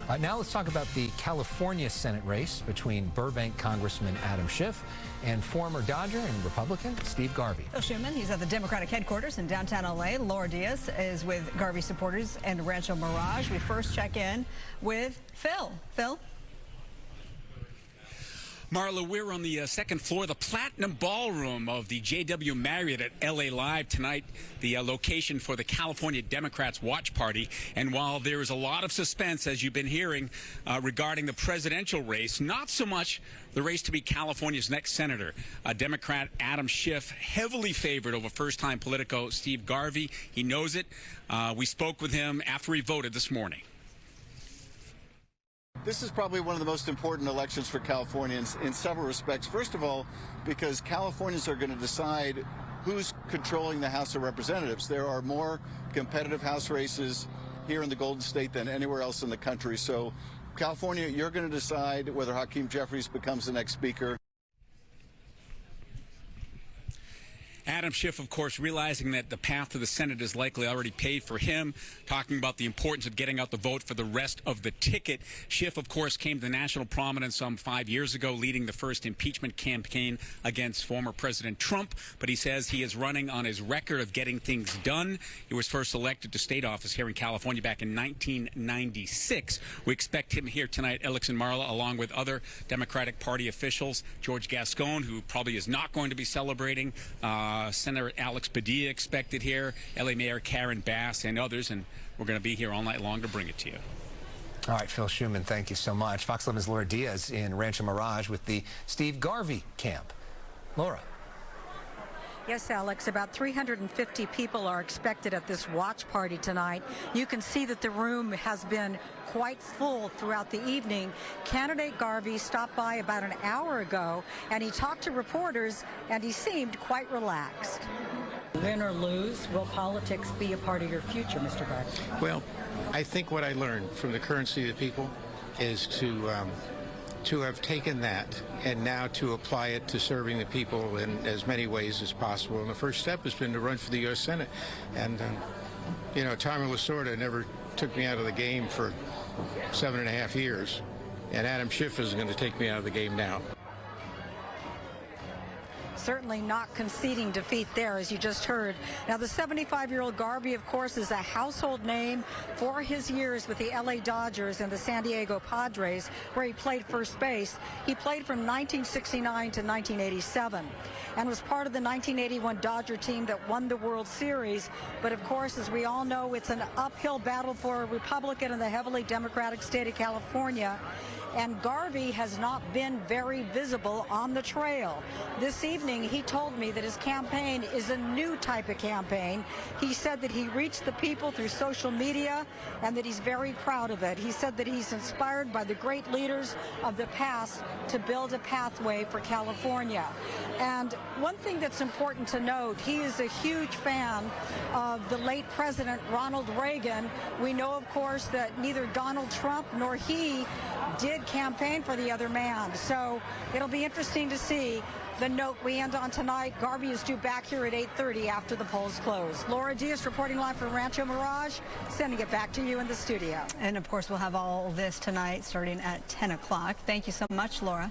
Now let's talk about the California Senate race between Burbank Congressman Adam Schiff and former Dodger and Republican Steve Garvey. Phil Schumann, he's at the Democratic headquarters in downtown L.A. Laura Diaz is with Garvey supporters and Rancho Mirage. We first check in with Phil. Phil? Marla, we're on the second floor of the Platinum Ballroom of the JW Marriott at LA Live tonight, the location for the California Democrats watch party. And while there is a lot of suspense, as you've been hearing, regarding the presidential race, not so much the race to be California's next senator. Democrat Adam Schiff, heavily favored over first-time Politico Steve Garvey. He knows it. We spoke with him after he voted this morning. This is probably one of the most important elections for Californians in several respects. First of all, because Californians are going to decide who's controlling the House of Representatives. There are more competitive House races here in the Golden State than anywhere else in the country. So, California, you're going to decide whether Hakeem Jeffries becomes the next speaker. Adam Schiff, of course, realizing that the path to the Senate is likely already paved for him, talking about the importance of getting out the vote for the rest of the ticket. Schiff, of course, came to national prominence some 5 years ago, leading the first impeachment campaign against former President Trump. But he says he is running on his record of getting things done. He was first elected to state office here in California back in 1996. We expect him here tonight, Alex and Marla, along with other Democratic Party officials. George Gascon, who probably is not going to be celebrating, Senator Alex Padilla expected here, LA Mayor Karen Bass, and others, and we're going to be here all night long to bring it to you. All right, Phil Schumann, thank you so much. Fox 11's Laura Diaz in Rancho Mirage with the Steve Garvey camp. Laura. Yes, Alex, about 350 people are expected at this watch party tonight. You can see that the room has been quite full throughout the evening. Candidate Garvey stopped by about an hour ago, and he talked to reporters, and he seemed quite relaxed. Win or lose, will politics be a part of your future, Mr. Garvey? Well, I think what I learned from the currency of the people is to have taken that and now to apply it to serving the people in as many ways as possible. And the first step has been to run for the U.S. Senate. And, you know, Tommy Lasorda never took me out of the game for 7.5 years. And Adam Schiff is going to take me out of the game now. Certainly not conceding defeat there, as you just heard. Now, the 75-year-old Garvey, of course, is a household name for his years with the L.A. Dodgers and the San Diego Padres, where he played first base. He played from 1969 to 1987 and was part of the 1981 Dodger team that won the World Series. But, of course, as we all know, it's an uphill battle for a Republican in the heavily Democratic state of California. And Garvey has not been very visible on the trail. This evening, he told me that his campaign is a new type of campaign. He said that he reached the people through social media and that he's very proud of it. He said that he's inspired by the great leaders of the past to build a pathway for California. And one thing that's important to note, he is a huge fan of the late President Ronald Reagan. We know, of course, that neither Donald Trump nor he did campaign for the other man. So it'll be interesting to see the note we end on tonight. Garvey is due back here at 8:30 after the polls close. Laura Diaz reporting live from Rancho Mirage, sending it back to you in the studio. And, of course, we'll have all this tonight starting at 10 o'clock. Thank you so much, Laura.